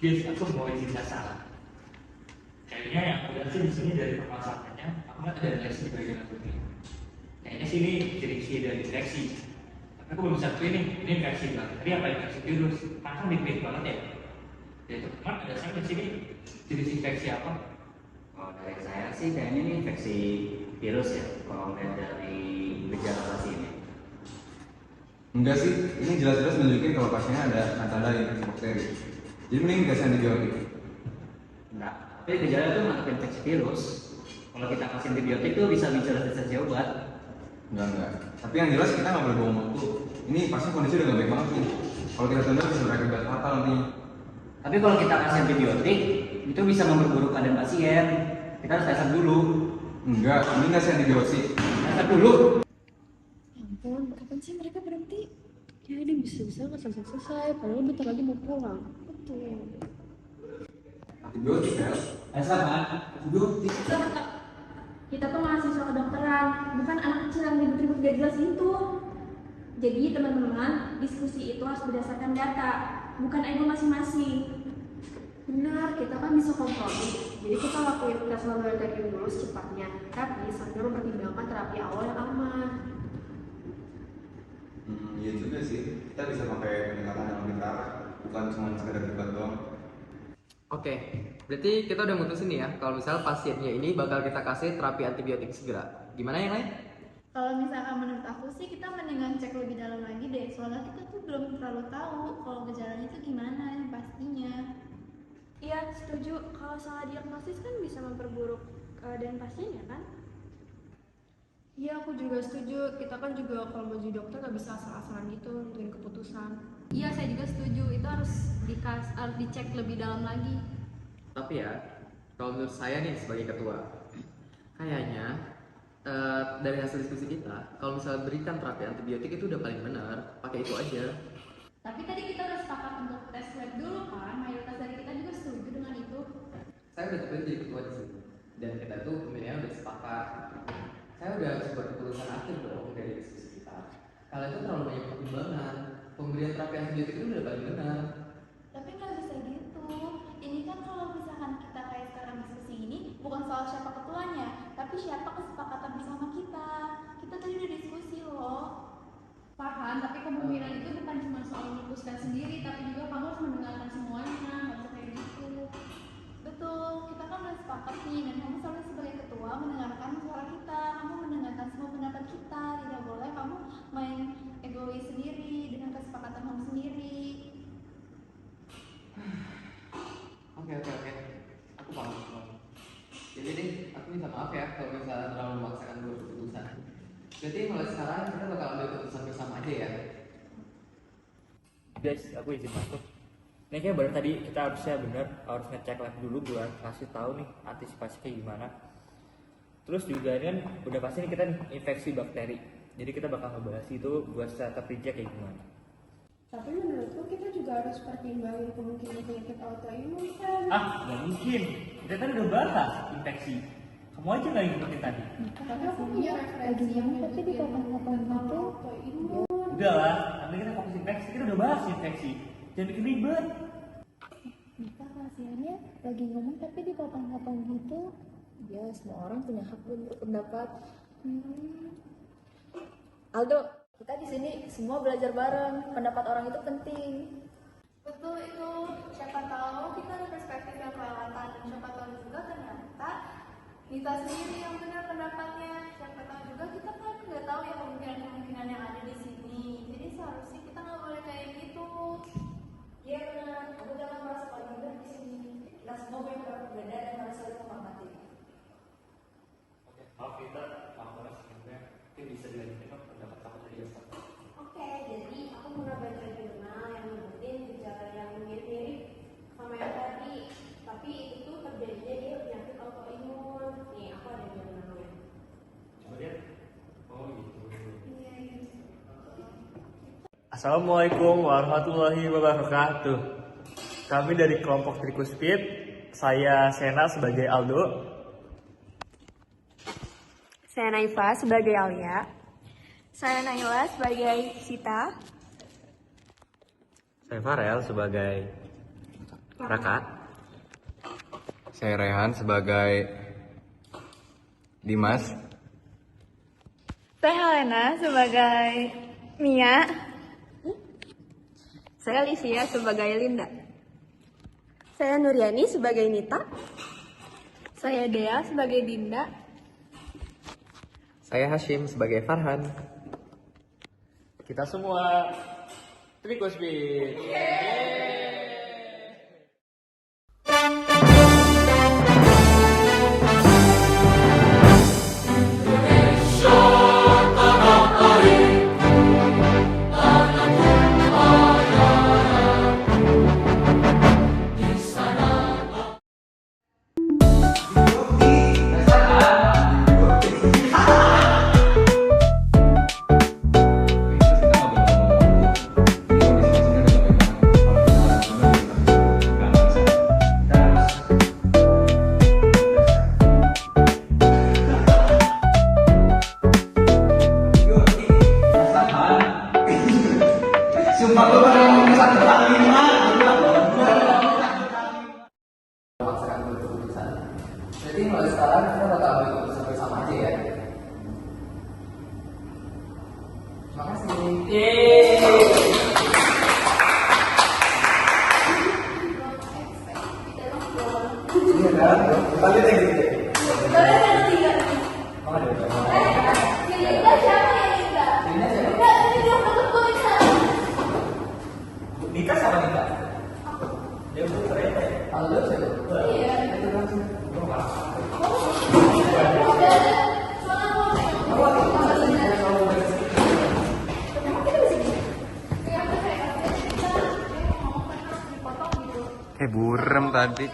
Yes, aku mau izin salah. Kayaknya yang aku lihat sih di sini dari permasalahannya, aku nggak ada direksi di bagian aku ini. Kayaknya sini direksi dari direksi. Tapi aku belum bisa pilih ini infeksi bakteri apa infeksi virus. Kan diklik banget ya. Ya teman ada saya di sini jenis infeksi apa? Oh, dari saya sih kayaknya ini infeksi virus ya, kalau melihat dari gejala pasiennya. Enggak sih, ini jelas-jelas nunjukin kalau pasiennya ada tanda infeksi bakteri. Jadi mending kasih antibiotik. Enggak, tapi gejala itu nggak infeksi virus. Kalau kita kasih antibiotik tuh bisa bicara resistensi obat. Enggak. Tapi yang jelas kita nggak boleh bohong waktu. Ini pasien kondisi udah nggak baik banget nih. Kalau kita tunda bisa berakibat fatal nanti. Tapi kalau kita kasih antibiotik, itu bisa memperburuk keadaan pasien. Kita harus tes dulu. Enggak, ini kasih antibiotik. Tes dulu. Ya ampun, kapan sih mereka berhenti? Ya ini bisa-bisa nggak selesai-selesai, padahal bentar lagi mau pulang. Betul. Antibiotik ya? Kan? Antibiotik. Kita tuh mahasiswa kedokteran, bukan anak kecil yang ribut-ribut gak jelas itu. Jadi teman-teman, diskusi itu harus berdasarkan data, bukan ego masing-masing. Benar, kita kan bisa kompromi. Jadi kita lakuin tes laboratorium dulu secepatnya, tapi sambil mempertimbangkan terapi awal yang aman. Iya juga sih. Kita bisa pakai pendekatan yang lebih terarah, bukan cuma sekedar debat doang. Oke, berarti kita udah mutusin nih ya kalau misalnya pasiennya ini bakal kita kasih terapi antibiotik segera. Gimana yang lain? Kalau misalkan menurut aku sih kita mendingan cek lebih dalam lagi deh, soalnya kita tuh belum terlalu tahu kalau gejalanya itu gimana yang pastinya. Iya, setuju. Kalau salah diagnosis kan bisa memperburuk keadaan pasien ya kan? Iya, aku juga setuju. Kita kan juga kalau mau jadi dokter nggak bisa asal-asalan gitu nentuin keputusan. Iya, saya juga setuju. Itu harus dicek lebih dalam lagi. Tapi ya, kalau menurut saya nih sebagai ketua, kayaknya dari hasil diskusi kita, kalau misalnya berikan terapi antibiotik itu udah paling benar, pakai itu aja. Tapi tadi kita udah sepakat untuk tes lab dulu kan, mayoritas dari kita juga setuju dengan itu. Saya udah terpilih jadi ketua di sini, dan kita tuh pemilihannya udah sepakat. Saya udah harus buat keputusan akhir dong dari diskusi kita. Kalian tuh terlalu banyak pertimbangan. Pemberian terapi antibiotik itu udah paling benar. Tapi nggak bisa gitu. Ini kan kalau misalkan kita kayak sekarang diskusi ini, bukan soal siapa ketuanya, tapi siapa kesepakatan bersama kita. Kita tadi udah diskusi loh. Paham, tapi kepemimpinan itu bukan cuma soal memutuskan sendiri, tapi juga kamu harus mendengarkan semuanya, nggak bisa kayak gitu. Betul, kita kan udah sepakat nih, dan kamu selalu sebagai ketua mendengarkan suara kita. Kamu mendengarkan semua pendapat kita. Tidak boleh kamu main egois sendiri dengan kesepakatan kamu sendiri. Oke. Aku paham. Jadi deh, aku minta maaf ya kalau misalnya terlalu memaksakan dua keputusan. Jadi mulai sekarang kita bakal ambil keputusan bersama aja ya. Guys, aku izin masuk. Ini kayak baru tadi kita harus ngecek lab dulu buat kasih tahu nih antisipasi kayak gimana. Terus juga ini kan udah pasti nih kita nih infeksi bakteri. Jadi kita bakal ngebahas itu buat setup reject kayak gimana. Tapi menurutku kita juga harus pertimbangin kemungkinan penyakit autoimun kan. Nggak mungkin. Kita kan udah bahas infeksi. Kamu aja nggak ngikutin tadi. Tapi aku punya referensi yang tapi di kapan-kapan gitu. autoimun. Udah lah, nanti kita fokus infeksi. Kita udah bahas infeksi. Jangan bikin ribet. Mika kasihannya lagi ngomong tapi di kapan-kapan gitu. Ya, semua orang punya hak berpendapat. Aldo, kita di sini semua belajar bareng. Pendapat orang itu penting. Betul itu. Siapa tahu kita ada perspektif yang kelewatan. Siapa tahu juga ternyata kita sendiri yang benar pendapatnya. Siapa tahu juga kita kan nggak tahu ya kemungkinan yang ada di sini. Jadi seharusnya kita nggak boleh kayak gitu. Iya benar, kamu jangan merasa paling benar di sini. Kita semua punya pendapat berbeda dan harus saling menghormati. Maaf kita, sebenarnya mungkin bisa dilanjutin kok pendapat kamu tadi ya. Oke, jadi aku pernah baca jurnal yang nyebutin gejala yang mirip-mirip sama yang tadi. Tapi itu tuh terjadinya di penyakit autoimun. Nih, aku ada jurnalnya. Coba lihat. Oh gitu. Iya. Assalamualaikum warahmatullahi wabarakatuh. Kami dari kelompok Trikus Fit. Saya Sena sebagai Aldo. Saya Naifa sebagai Alia. Saya Naila sebagai Sita. Saya Farel sebagai Raka. Saya Rehan sebagai Dimas. Saya Helena sebagai Mia. Saya Livia sebagai Linda. Saya Nuriani sebagai Nita. Saya Dea sebagai Dinda. Saya Hashim sebagai Farhan. Kita semua Trikos Beat. Memaksakan untuk keputusan. Jadi mulai sekarang kita bakal ambil keputusan bersama aja ya. Terima kasih. Nikah sama nikah? Dia udah ternyata. Kalau lu siapa? Kayak burem tadi.